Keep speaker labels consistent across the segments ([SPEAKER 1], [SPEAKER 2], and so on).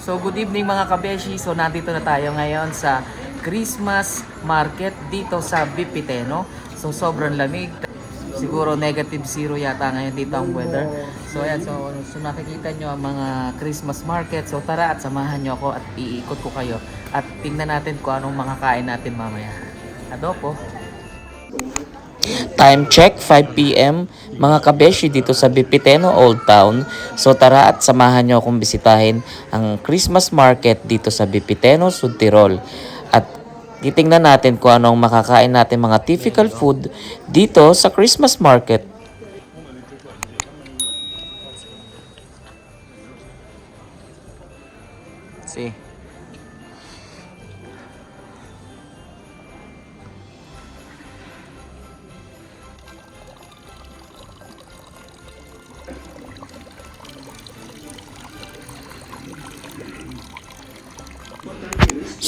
[SPEAKER 1] So good evening mga kabeshi. So nandito na tayo ngayon sa Christmas market dito sa Bipiteno. So sobrang lamig. Siguro -0 yata ngayon dito ang weather. So ayan, so nakikita nyo ang mga Christmas market. So tara at samahan nyo ako at iikot ko kayo. At tingnan natin kung anong makakain natin mamaya. Adobo. Time check, 5 p.m. Mga kabeshi dito sa Bipiteno Old Town. So tara at samahan nyo akong bisitahin ang Christmas market dito sa Bipiteno, Sud Tirol. At titingnan natin kung anong makakain natin mga typical food dito sa Christmas market. See.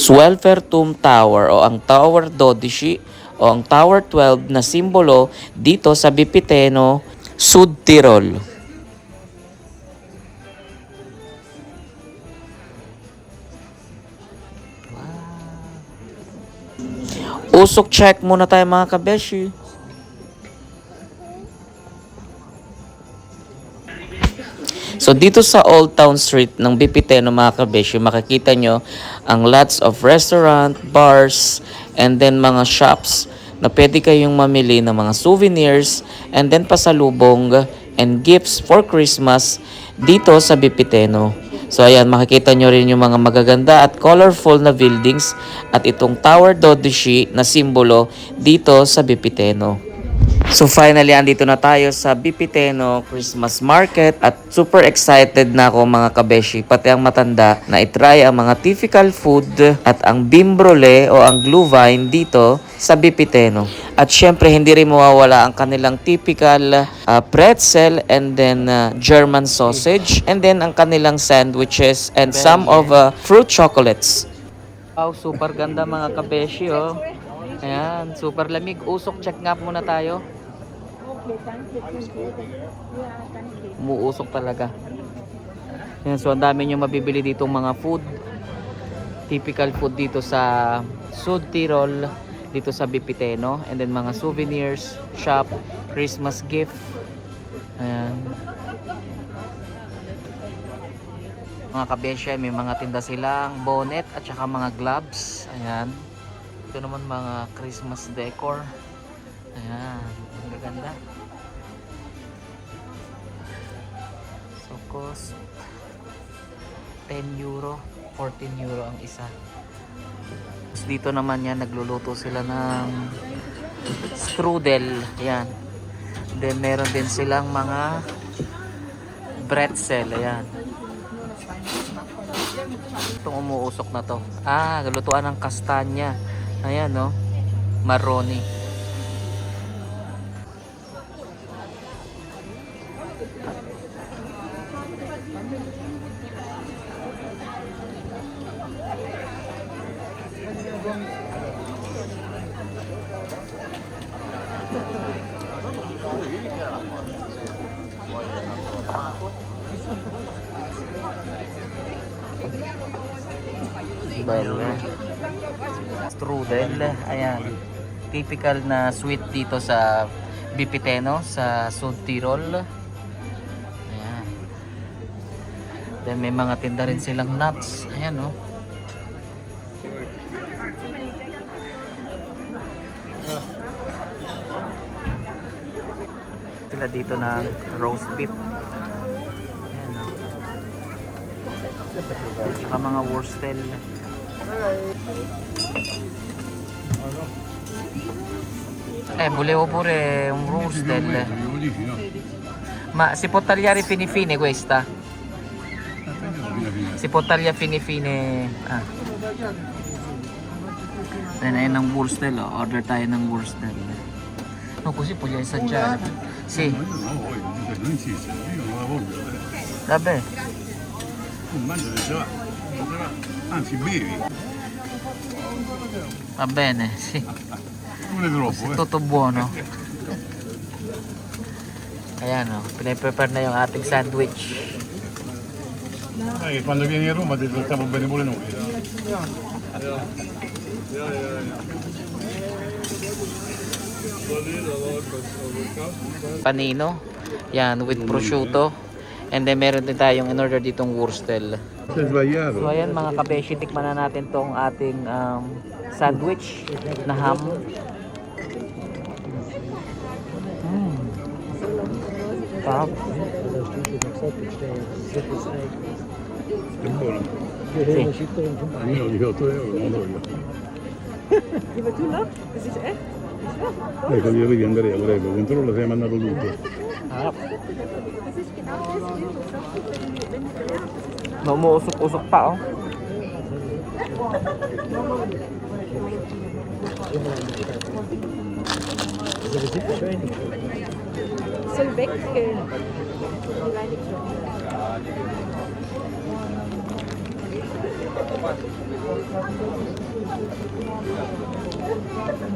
[SPEAKER 1] Swelfertum Tower o ang Tower 12 o ang Tower 12 na simbolo dito sa Bipiteno, Sud Tirol. Usok check muna tayo mga kabeshi. So dito sa Old Town Street ng Bipiteno mga kabeshi, makikita nyo ang lots of restaurant, bars, and then mga shops na pwede kayong mamili ng mga souvenirs and then pasalubong and gifts for Christmas dito sa Bipiteno. So ayan, makikita nyo rin yung mga magaganda at colorful na buildings at itong Tower 12 na simbolo dito sa Bipiteno. So finally, andito na tayo sa Bipiteno Christmas Market at super excited na ako mga kabeshi, pati ang matanda na itry ang mga typical food at ang bimbrole o ang glühwein dito sa Bipiteno. At syempre hindi rin mawawala ang kanilang typical pretzel and then German sausage and then ang kanilang sandwiches and some of fruit chocolates. Wow, super ganda mga kabeshi oh. Ayan, super lamig. Usok check nga muna tayo. Umuusok talaga. Yan, so ang dami nyo mabibili dito mga food. Typical food dito sa Sud Tirol, dito sa Bipiteno. And then mga souvenirs, shop, Christmas gift. Ayan. Mga kabesya, may mga tinda silang bonnet at saka mga gloves. Ayan. Ito naman mga Christmas decor. Ayan, ang gaganda. So cost 10 euro, 14 euro ang isa. Tapos dito naman yan, nagluluto sila ng strudel. Ayan. Then meron din silang mga pretzel. Ayan. Itong umuusok na to. Lutuan ng kastanya. Ayan no, maroni. Strudel, ayan. Typical na sweet dito sa Bipiteno, sa Sud Tirol. Ayan. Then may mga tinda rin silang nuts. Ayan no. Sila dito na roast beef. Ayan no. Saka mga wurstel. Volevo pure un roastel. Ma si può tagliare fine fine questa? Si può tagliare fine fine. Ayan ng wurstel oh. Order tayo ng wurstel. No, così voglio assaggiare. Sì. Vabbè.
[SPEAKER 2] Anzi, bevi.
[SPEAKER 1] Va bene, sì.
[SPEAKER 2] Non è troppo,
[SPEAKER 1] Tutto buono. Ayan o, pinaprepare na yung ating sandwich.
[SPEAKER 2] Che quando vieni a Roma ti trattiamo bene pure noi.
[SPEAKER 1] Panino. Yan, with prosciutto. And then meron din tayong in-order ditong wurstel.
[SPEAKER 2] Sei sbagliato.
[SPEAKER 1] So ayan mga kabeshi, tikman na natin tong ating sandwich na ham. Sarap.
[SPEAKER 2] È buono.
[SPEAKER 1] Sì.
[SPEAKER 2] Io 18 €, non voglio.
[SPEAKER 3] Die wird du noch? Das ist echt?
[SPEAKER 2] Ecco, io vedi Andrea, prego, controlla se hai mandato tutto.
[SPEAKER 1] Sarap.
[SPEAKER 3] Das ist genau das, wie du sagst, wenn du lernst.
[SPEAKER 1] Umuusok-usok pa oh.
[SPEAKER 3] Soll weggehen. Die Reinigung.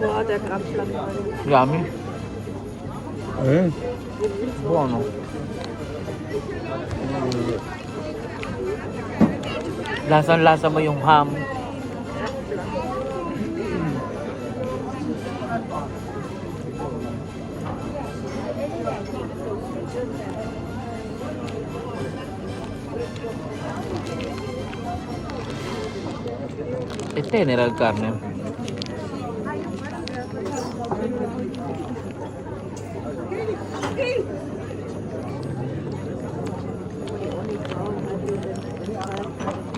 [SPEAKER 3] Boah, der Grabschlag.
[SPEAKER 1] Yummy.
[SPEAKER 2] Eh?
[SPEAKER 1] Buono. Lasang-lasa mo yung ham. E tenera il carne.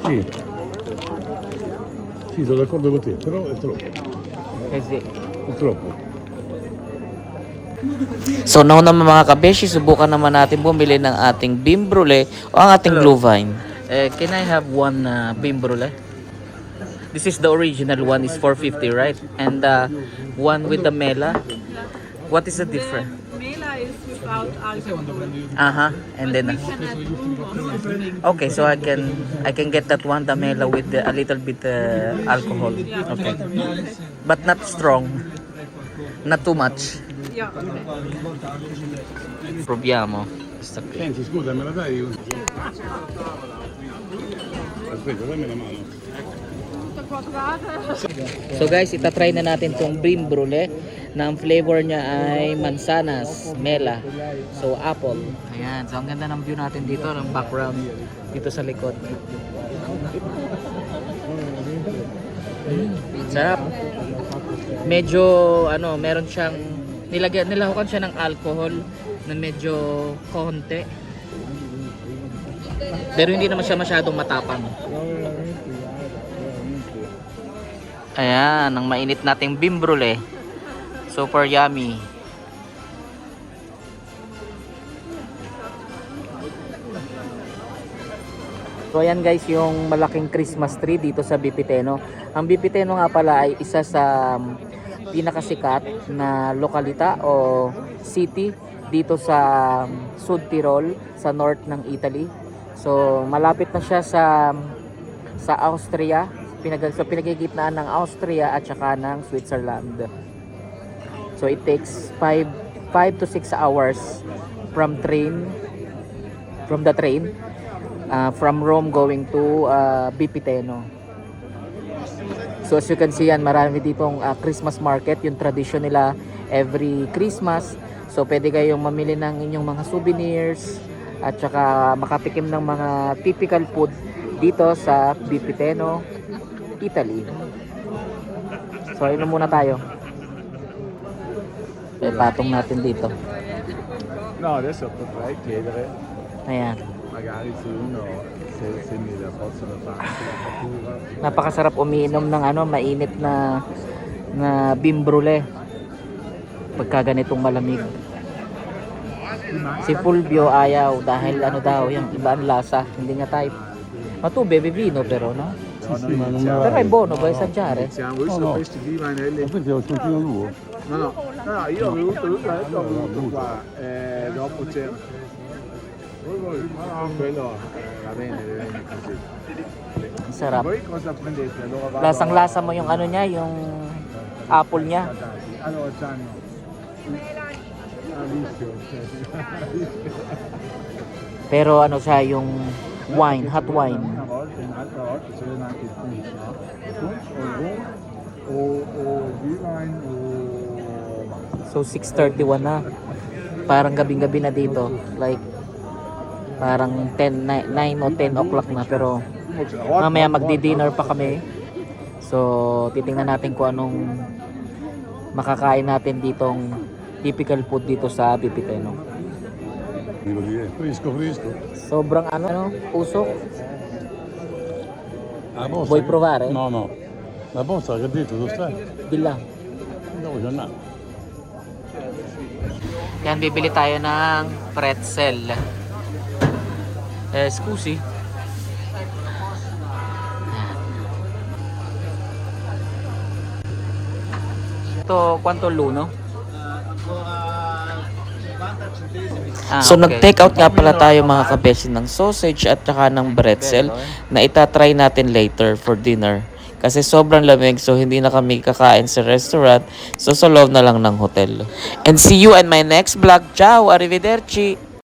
[SPEAKER 2] Sì. Sì, sono d'accordo con te, però è troppo.
[SPEAKER 1] Eh sì.
[SPEAKER 2] È troppo.
[SPEAKER 1] So now naman mga kabeshi, subukan naman natin bumili ng ating bean brulee o ang ating blue vine. Can I have one bean brulee? This is the original one, is 450, right? And one with the mela. What is the difference?
[SPEAKER 3] Mela is without alcohol.
[SPEAKER 1] Uh-huh. And then
[SPEAKER 3] We can add rum
[SPEAKER 1] okay, so I can get that one, the mela with a little bit alcohol. Okay. But not strong. Not too much.
[SPEAKER 3] Ja, okay.
[SPEAKER 1] Proviamo.
[SPEAKER 2] Senti, scusa, me la dai? Aspetta, dammi la mano.
[SPEAKER 1] So guys, itatry na natin tong bean brulee na ang flavor niya ay mansanas, mela, so apple. Ayan, so ang ganda ng view natin dito, ng background dito sa likod. Sarap. Medyo ano, meron siyang nilahukan siya ng alcohol na medyo konti. Pero hindi naman siya masyadong matapang. Ayan, ang mainit nating bean brulee. Super yummy. So ayan guys, yung malaking Christmas tree dito sa Bipiteno. Ang Bipiteno nga pala ay isa sa pinakasikat na lokalita o city dito sa Sud Tirol, sa north ng Italy. So malapit na siya sa Austria, sa pinagigitnaan ng Austria at saka ng Switzerland. So it takes 5 to 6 hours from the train from Rome going to Bipiteno. So as you can see yan, marami ditong Christmas market, yung tradition nila every Christmas. So pwede kayong mamili ng inyong mga souvenirs at saka makatikim ng mga typical food dito sa Bipiteno, Italy. So inom muna tayo. Patong natin dito.
[SPEAKER 4] No, adesso potrei chiedere
[SPEAKER 1] Ayan.
[SPEAKER 4] magari se uno se mi la possono fare la fattura.
[SPEAKER 1] Napakasarap umiinom ng mainit na bean brulee pagka ganitong malamig. Si Fulvio ayaw dahil daw, yung iba ang lasa, hindi niya type. Ma tu bevi vino però, no?
[SPEAKER 4] No,
[SPEAKER 2] Sì, ma non me
[SPEAKER 1] Però
[SPEAKER 2] la...
[SPEAKER 1] è buono, vuoi assaggiare?
[SPEAKER 4] Iniziamo, io
[SPEAKER 2] No,
[SPEAKER 4] sono
[SPEAKER 2] no.
[SPEAKER 4] questi di Vanelli.
[SPEAKER 2] Questi ho sentito lui.
[SPEAKER 4] No, io ho venuto qua, dopo c'era. No, quello va bene così.
[SPEAKER 1] Ang sarap.
[SPEAKER 4] Voi cosa prendete? Allora vado
[SPEAKER 1] Lasang-lasa mo yung niya, yung apple niya.
[SPEAKER 4] Allora c'hanno. Ah, visto.
[SPEAKER 1] Pero siya yung Wine, hot wine.
[SPEAKER 4] Den alter Ort, så den er ikke pris. Og hvidvin og
[SPEAKER 1] So 6:31 na. Parang gabing-gabi na dito. Like parang 9 o 10 o'clock na, pero mamaya magdi-dinner pa kami. So titingnan natin kung anong makakain natin ditong typical food dito sa Pipiteno.
[SPEAKER 2] Dico di fresco fresco.
[SPEAKER 1] Sobrang ano, usok.
[SPEAKER 2] La posta.
[SPEAKER 1] Vuoi provare?
[SPEAKER 2] No, no. La posta che ha detto, dove stai?
[SPEAKER 1] Di lang.
[SPEAKER 2] No, c'è na.
[SPEAKER 1] Yan, bibili tayo ng pretzel. Scusi. Ito, quanto l'uno? So nag-take out nga pala tayo mga kabeshi ng sausage at saka ng pretzel na itatry natin later for dinner. Kasi sobrang lamig, so hindi na kami kakain sa restaurant, so sa loob na lang ng hotel. And see you in my next vlog. Ciao! Arrivederci!